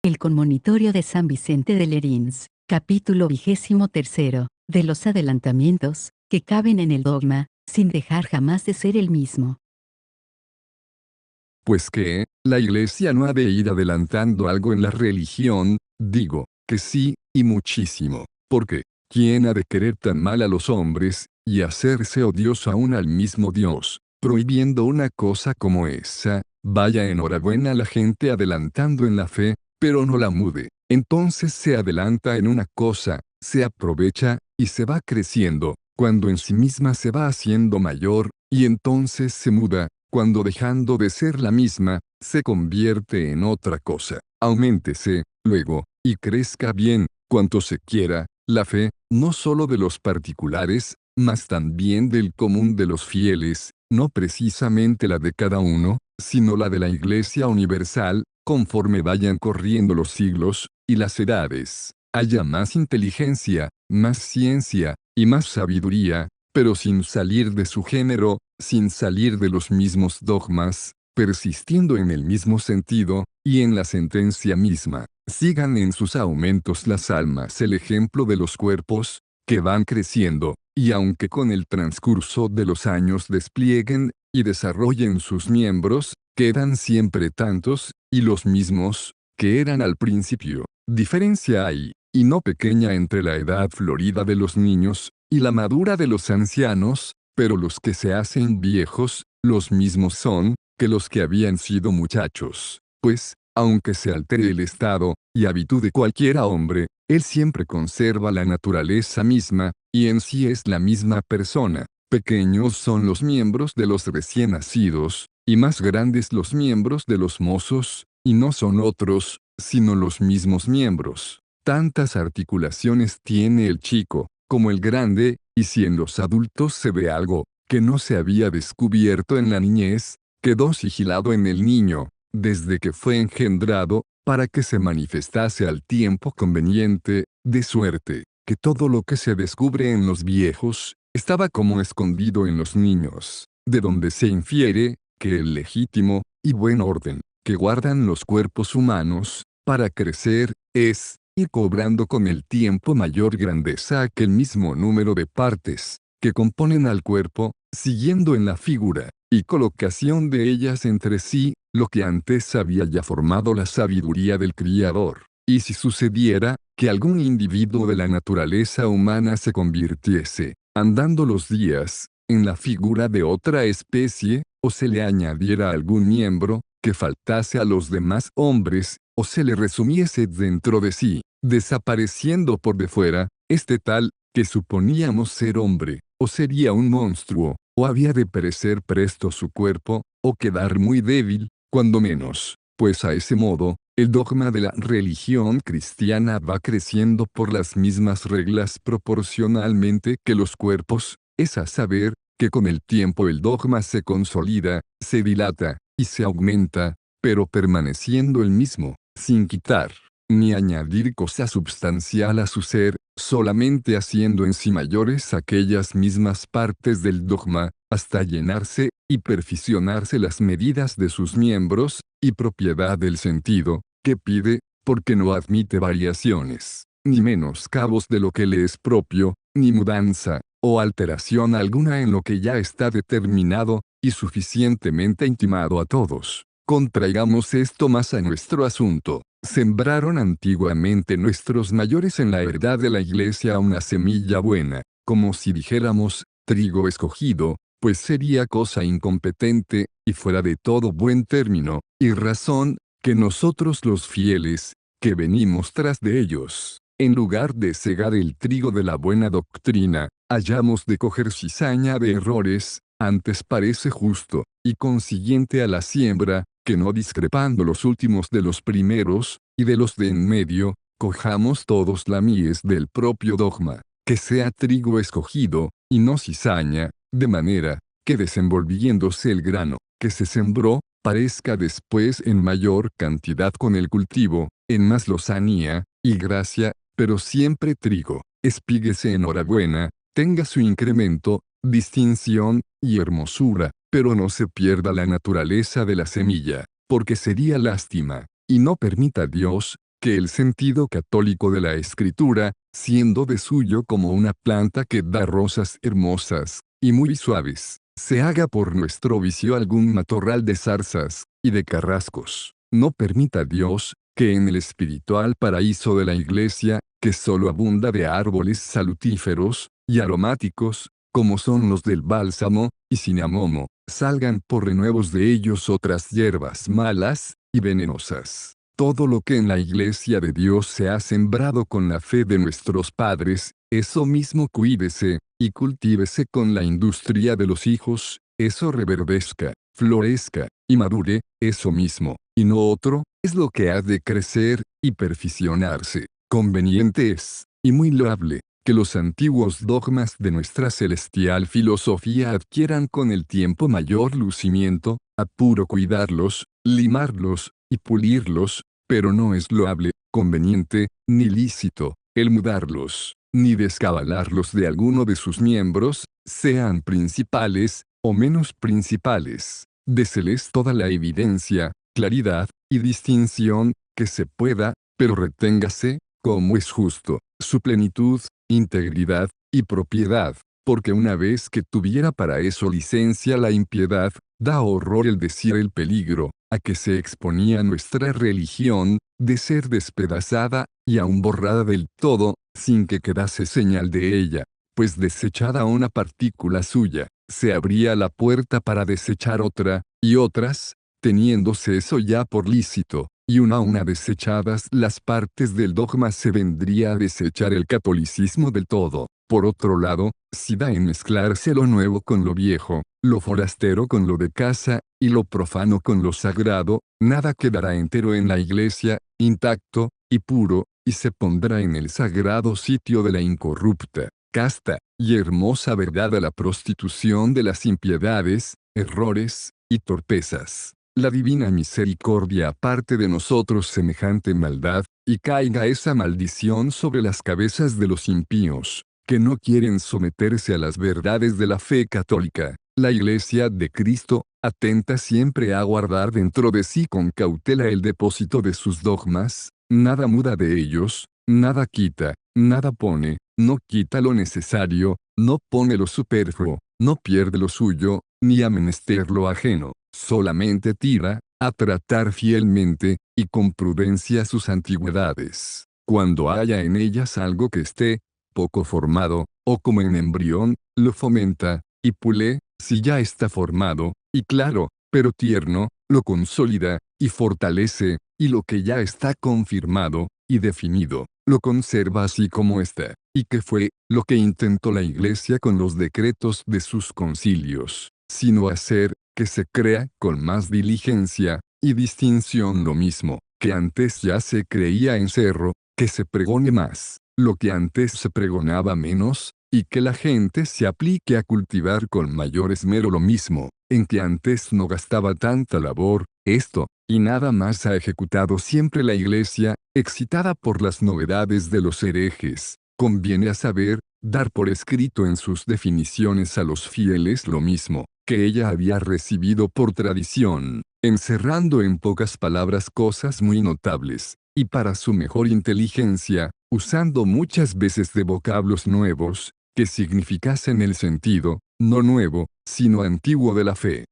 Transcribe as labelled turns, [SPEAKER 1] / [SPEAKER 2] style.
[SPEAKER 1] El Conmonitorio de San Vicente de Lerins, capítulo 23, de los adelantamientos, que caben en el dogma, sin dejar jamás de ser el mismo.
[SPEAKER 2] Pues que, la Iglesia no ha de ir adelantando algo en la religión, digo, que sí, y muchísimo, porque, ¿quién ha de querer tan mal a los hombres, y hacerse odioso aún al mismo Dios, prohibiendo una cosa como esa? Vaya enhorabuena la gente adelantando en la fe, pero no la mude. Entonces se adelanta en una cosa, se aprovecha, y se va creciendo, cuando en sí misma se va haciendo mayor, y entonces se muda, cuando dejando de ser la misma, se convierte en otra cosa. Auméntese, luego, y crezca bien, cuanto se quiera, la fe, no solo de los particulares, mas también del común de los fieles, no precisamente la de cada uno, sino la de la Iglesia universal, conforme vayan corriendo los siglos, y las edades, haya más inteligencia, más ciencia, y más sabiduría, pero sin salir de su género, sin salir de los mismos dogmas, persistiendo en el mismo sentido, y en la sentencia misma. Sigan en sus aumentos las almas el ejemplo de los cuerpos, que van creciendo, y aunque con el transcurso de los años desplieguen, y desarrollen sus miembros, quedan siempre tantos, y los mismos, que eran al principio. Diferencia hay, y no pequeña entre la edad florida de los niños, y la madura de los ancianos, pero los que se hacen viejos, los mismos son, que los que habían sido muchachos. Pues, aunque se altere el estado, y habitud de cualquiera hombre, él siempre conserva la naturaleza misma, y en sí es la misma persona. Pequeños son los miembros de los recién nacidos, y más grandes los miembros de los mozos, y no son otros, sino los mismos miembros. Tantas articulaciones tiene el chico, como el grande, y si en los adultos se ve algo, que no se había descubierto en la niñez, quedó sigilado en el niño, desde que fue engendrado, para que se manifestase al tiempo conveniente, de suerte, que todo lo que se descubre en los viejos, estaba como escondido en los niños, de donde se infiere, que el legítimo, y buen orden, que guardan los cuerpos humanos, para crecer, es, ir cobrando con el tiempo mayor grandeza aquel mismo número de partes, que componen al cuerpo, siguiendo en la figura, y colocación de ellas entre sí, lo que antes había ya formado la sabiduría del Criador. Y si sucediera, que algún individuo de la naturaleza humana se convirtiese, andando los días, en la figura de otra especie, o se le añadiera algún miembro, que faltase a los demás hombres, o se le resumiese dentro de sí, desapareciendo por de fuera, este tal, que suponíamos ser hombre, o sería un monstruo, o había de perecer presto su cuerpo, o quedar muy débil, cuando menos, pues a ese modo, el dogma de la religión cristiana va creciendo por las mismas reglas proporcionalmente que los cuerpos, es a saber, que con el tiempo el dogma se consolida, se dilata, y se aumenta, pero permaneciendo el mismo, sin quitar, ni añadir cosa substancial a su ser, solamente haciendo en sí mayores aquellas mismas partes del dogma, hasta llenarse, y perfeccionarse las medidas de sus miembros, y propiedad del sentido, que pide, porque no admite variaciones, ni menoscabos de lo que le es propio, ni mudanza, o alteración alguna en lo que ya está determinado, y suficientemente intimado a todos. Contraigamos esto más a nuestro asunto. Sembraron antiguamente nuestros mayores en la verdad de la Iglesia una semilla buena, como si dijéramos, trigo escogido, pues sería cosa incompetente, y fuera de todo buen término, y razón, que nosotros los fieles, que venimos tras de ellos, en lugar de cegar el trigo de la buena doctrina, hayamos de coger cizaña de errores, antes parece justo, y consiguiente a la siembra, que no discrepando los últimos de los primeros, y de los de en medio, cojamos todos la mies del propio dogma, que sea trigo escogido, y no cizaña, de manera, que desenvolviéndose el grano, que se sembró, parezca después en mayor cantidad con el cultivo, en más lozanía, y gracia, pero siempre trigo, espíguese enhorabuena, tenga su incremento, distinción, y hermosura, pero no se pierda la naturaleza de la semilla, porque sería lástima, y no permita Dios, que el sentido católico de la Escritura, siendo de suyo como una planta que da rosas hermosas, y muy suaves, se haga por nuestro vicio algún matorral de zarzas, y de carrascos. No permita Dios, que en el espiritual paraíso de la Iglesia, que solo abunda de árboles salutíferos, y aromáticos, como son los del bálsamo, y cinamomo, salgan por renuevos de ellos otras hierbas malas, y venenosas. Todo lo que en la Iglesia de Dios se ha sembrado con la fe de nuestros padres, eso mismo cuídese, y cultívese con la industria de los hijos, eso reverdezca, florezca, y madure, eso mismo, y no otro, es lo que ha de crecer, y perfeccionarse. Conveniente es, y muy loable, que los antiguos dogmas de nuestra celestial filosofía adquieran con el tiempo mayor lucimiento, apuro cuidarlos, limarlos, y pulirlos, pero no es loable, conveniente, ni lícito, el mudarlos, ni descabalarlos de alguno de sus miembros, sean principales, o menos principales. Déseles toda la evidencia, claridad, y distinción, que se pueda, pero reténgase, como es justo, su plenitud, integridad, y propiedad, porque una vez que tuviera para eso licencia la impiedad, da horror el decir el peligro, a que se exponía nuestra religión, de ser despedazada, y aun borrada del todo, sin que quedase señal de ella, pues desechada una partícula suya, se abría la puerta para desechar otra, y otras, teniéndose eso ya por lícito, y una a una desechadas las partes del dogma se vendría a desechar el catolicismo del todo. Por otro lado, si da en mezclarse lo nuevo con lo viejo, lo forastero con lo de casa, y lo profano con lo sagrado, nada quedará entero en la Iglesia, intacto, y puro, y se pondrá en el sagrado sitio de la incorrupta, casta, y hermosa verdad a la prostitución de las impiedades, errores, y torpezas. La divina misericordia aparte de nosotros semejante maldad, y caiga esa maldición sobre las cabezas de los impíos, que no quieren someterse a las verdades de la fe católica. La Iglesia de Cristo, atenta siempre a guardar dentro de sí con cautela el depósito de sus dogmas, nada muda de ellos, nada quita, nada pone, no quita lo necesario, no pone lo superfluo, no pierde lo suyo, ni a menester lo ajeno, solamente tira, a tratar fielmente, y con prudencia sus antigüedades. Cuando haya en ellas algo que esté poco formado, o como en embrión, lo fomenta, y pule, si ya está formado, y claro, pero tierno, lo consolida, y fortalece, y lo que ya está confirmado, y definido, lo conserva así como está, y que fue, lo que intentó la Iglesia con los decretos de sus concilios, sino hacer, que se crea con más diligencia, y distinción lo mismo, que antes ya se creía en cerro, que se pregone más, lo que antes se pregonaba menos, y que la gente se aplique a cultivar con mayor esmero lo mismo, en que antes no gastaba tanta labor, esto, y nada más ha ejecutado siempre la Iglesia, excitada por las novedades de los herejes. Conviene a saber, dar por escrito en sus definiciones a los fieles lo mismo, que ella había recibido por tradición, encerrando en pocas palabras cosas muy notables, y para su mejor inteligencia, usando muchas veces de vocablos nuevos, que significasen el sentido, no nuevo, sino antiguo de la fe.